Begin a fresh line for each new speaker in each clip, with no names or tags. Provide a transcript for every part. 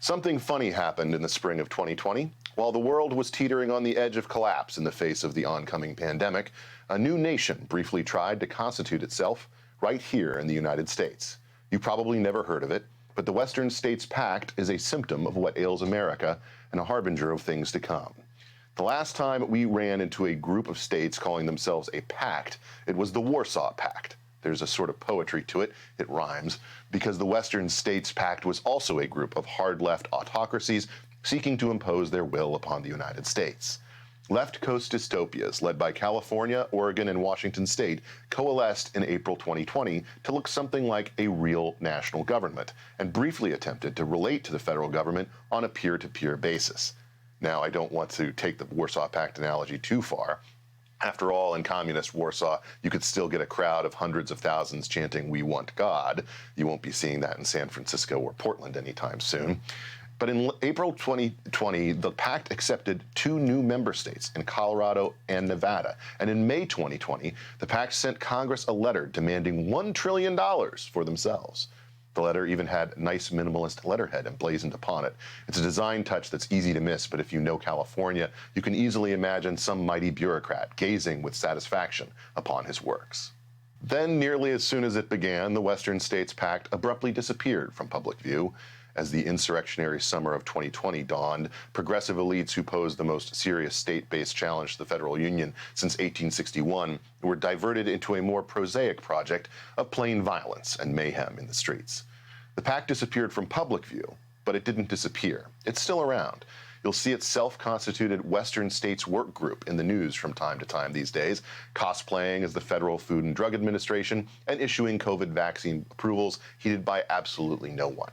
Something funny happened in the spring of 2020. While the world was teetering on the edge of collapse in the face of the oncoming pandemic, a new nation briefly tried to constitute itself right here in the United States. You probably never heard of it, but the Western States Pact is a symptom of what ails America and a harbinger of things to come. The last time we ran into a group of states calling themselves a pact, it was the Warsaw Pact. There's a sort of poetry to it, it rhymes, because the Western States Pact was also a group of hard-left autocracies seeking to impose their will upon the United States. Left coast dystopias led by California, Oregon, and Washington state coalesced in April 2020 to look something like a real national government and briefly attempted to relate to the federal government on a peer-to-peer basis. Now, I don't want to take the Warsaw Pact analogy too far. After all, in communist Warsaw, you could still get a crowd of hundreds of thousands chanting, "We want God." You won't be seeing that in San Francisco or Portland anytime soon. But in April 2020, the pact accepted 2 new member states in Colorado and Nevada. And in May 2020, the pact sent Congress a letter demanding $1 trillion for themselves. The letter even had nice minimalist letterhead emblazoned upon it. It's a design touch that's easy to miss, but if you know California, you can easily imagine some mighty bureaucrat gazing with satisfaction upon his works. Then, nearly as soon as it began, the Western States Pact abruptly disappeared from public view. As the insurrectionary summer of 2020 dawned, progressive elites who posed the most serious state-based challenge to the federal union since 1861 were diverted into a more prosaic project of plain violence and mayhem in the streets. The pact disappeared from public view, but it didn't disappear. It's still around. You'll see its self-constituted Western States Work Group in the news from time to time these days, cosplaying as the Federal Food and Drug Administration and issuing COVID vaccine approvals heeded by absolutely no one.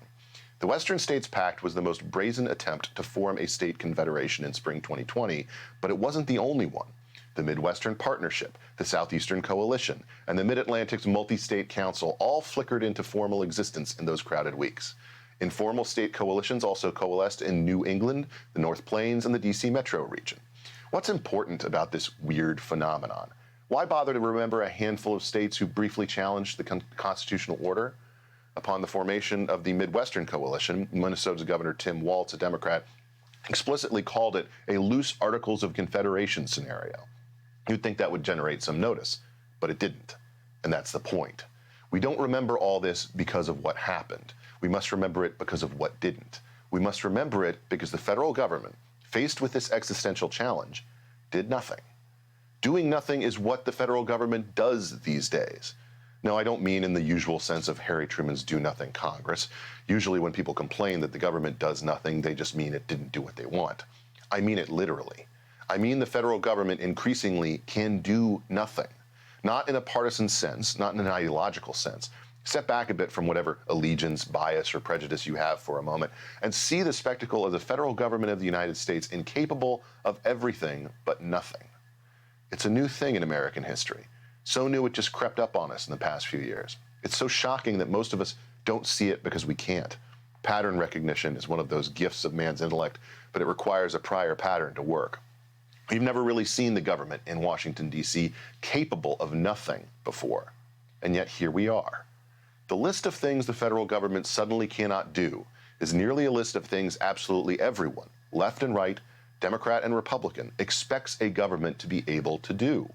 The Western States Pact was the most brazen attempt to form a state confederation in spring 2020, but it wasn't the only one. The Midwestern Partnership, the Southeastern Coalition, and the Mid-Atlantic's Multi-State Council all flickered into formal existence in those crowded weeks. Informal state coalitions also coalesced in New England, the North Plains, and the DC metro region. What's important about this weird phenomenon? Why bother to remember a handful of states who briefly challenged the constitutional order? Upon the formation of the Midwestern Coalition, Minnesota's Governor Tim Walz, a Democrat, explicitly called it a loose Articles of Confederation scenario. You'd think that would generate some notice, but it didn't. And that's the point. We don't remember all this because of what happened. We must remember it because of what didn't. We must remember it because the federal government, faced with this existential challenge, did nothing. Doing nothing is what the federal government does these days. No, I don't mean in the usual sense of Harry Truman's do-nothing Congress. Usually when people complain that the government does nothing, they just mean it didn't do what they want. I mean it literally. I mean the federal government increasingly can do nothing. Not in a partisan sense, not in an ideological sense. Step back a bit from whatever allegiance, bias, or prejudice you have for a moment and see the spectacle of the federal government of the United States incapable of everything but nothing. It's a new thing in American history. So new it just crept up on us in the past few years. It's so shocking that most of us don't see it because we can't. Pattern recognition is one of those gifts of man's intellect, but it requires a prior pattern to work. We've never really seen the government in Washington, D.C. capable of nothing before, and yet here we are. The list of things the federal government suddenly cannot do is nearly a list of things absolutely everyone, left and right, Democrat and Republican, expects a government to be able to do.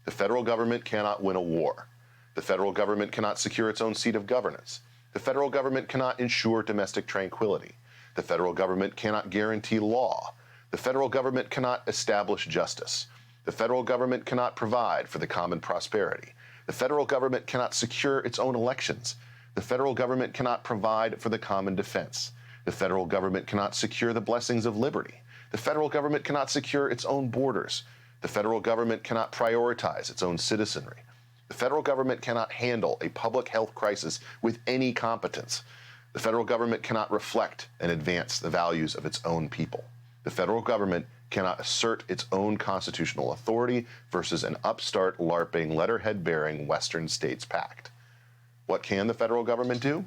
The federal government cannot win a war. The federal government cannot secure its own seat of governance. The federal government cannot ensure domestic tranquility. The federal government cannot guarantee law. The federal government cannot establish justice. The federal government cannot provide for the common prosperity. The federal government cannot secure its own elections. The federal government cannot provide for the common defense. The federal government cannot secure the blessings of liberty. The federal government cannot secure its own borders. The federal government cannot prioritize its own citizenry. The federal government cannot handle a public health crisis with any competence. The federal government cannot reflect and advance the values of its own people. The federal government cannot assert its own constitutional authority versus an upstart, LARPing, letterhead-bearing Western States Pact. What can the federal government do?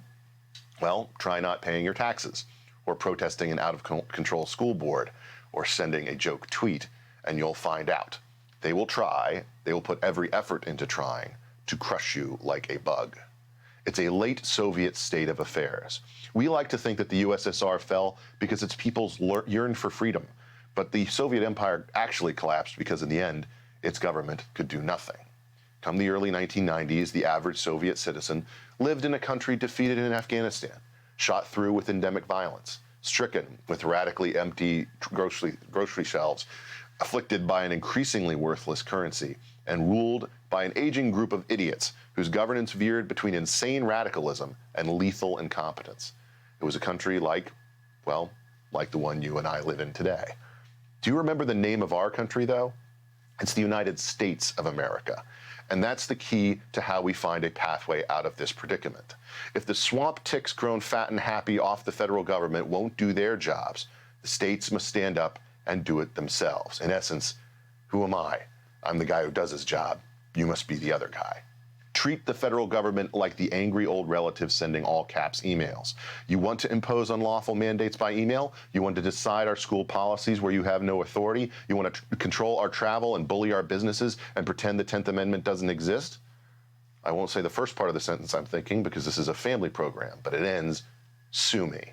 Well, try not paying your taxes, or protesting an out-of-control school board, or sending a joke tweet, and you'll find out. They will try, they will put every effort into trying to crush you like a bug. It's a late Soviet state of affairs. We like to think that the USSR fell because its peoples yearned for freedom, but the Soviet Empire actually collapsed because in the end, its government could do nothing. Come the early 1990s, the average Soviet citizen lived in a country defeated in Afghanistan, shot through with endemic violence, stricken with radically empty grocery shelves, afflicted by an increasingly worthless currency, and ruled by an aging group of idiots whose governance veered between insane radicalism and lethal incompetence. It was a country like the one you and I live in today. Do you remember the name of our country, though? It's the United States of America. And that's the key to how we find a pathway out of this predicament. If the swamp ticks grown fat and happy off the federal government won't do their jobs, the states must stand up and do it themselves. In essence, who am I? I'm the guy who does his job. You must be the other guy. Treat the federal government like the angry old relative sending all caps emails. You want to impose unlawful mandates by email? You want to decide our school policies where you have no authority? You want to control our travel and bully our businesses and pretend the 10th Amendment doesn't exist? I won't say the first part of the sentence I'm thinking because this is a family program, but it ends, sue me.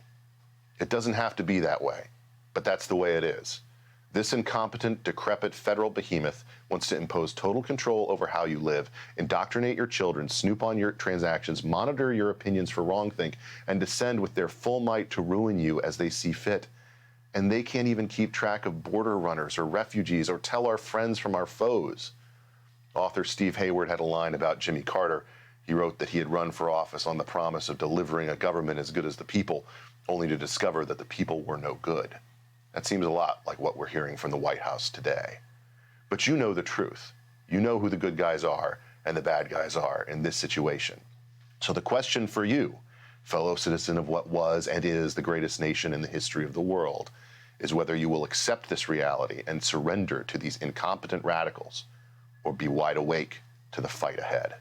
It doesn't have to be that way, but that's the way it is. This incompetent, decrepit federal behemoth wants to impose total control over how you live, indoctrinate your children, snoop on your transactions, monitor your opinions for wrongthink, and descend with their full might to ruin you as they see fit. And they can't even keep track of border runners or refugees or tell our friends from our foes. Author Steve Hayward had a line about Jimmy Carter. He wrote that he had run for office on the promise of delivering a government as good as the people, only to discover that the people were no good. That seems a lot like what we're hearing from the White House today. But you know the truth. You know who the good guys are and the bad guys are in this situation. So the question for you, fellow citizen of what was and is the greatest nation in the history of the world, is whether you will accept this reality and surrender to these incompetent radicals or be wide awake to the fight ahead.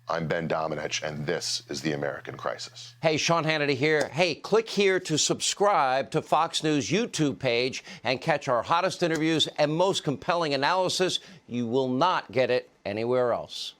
I'm Ben Domenech, and this is The American Crisis.
Hey, Sean Hannity here. Hey, click here to subscribe to Fox News YouTube page and catch our hottest interviews and most compelling analysis. You will not get it anywhere else.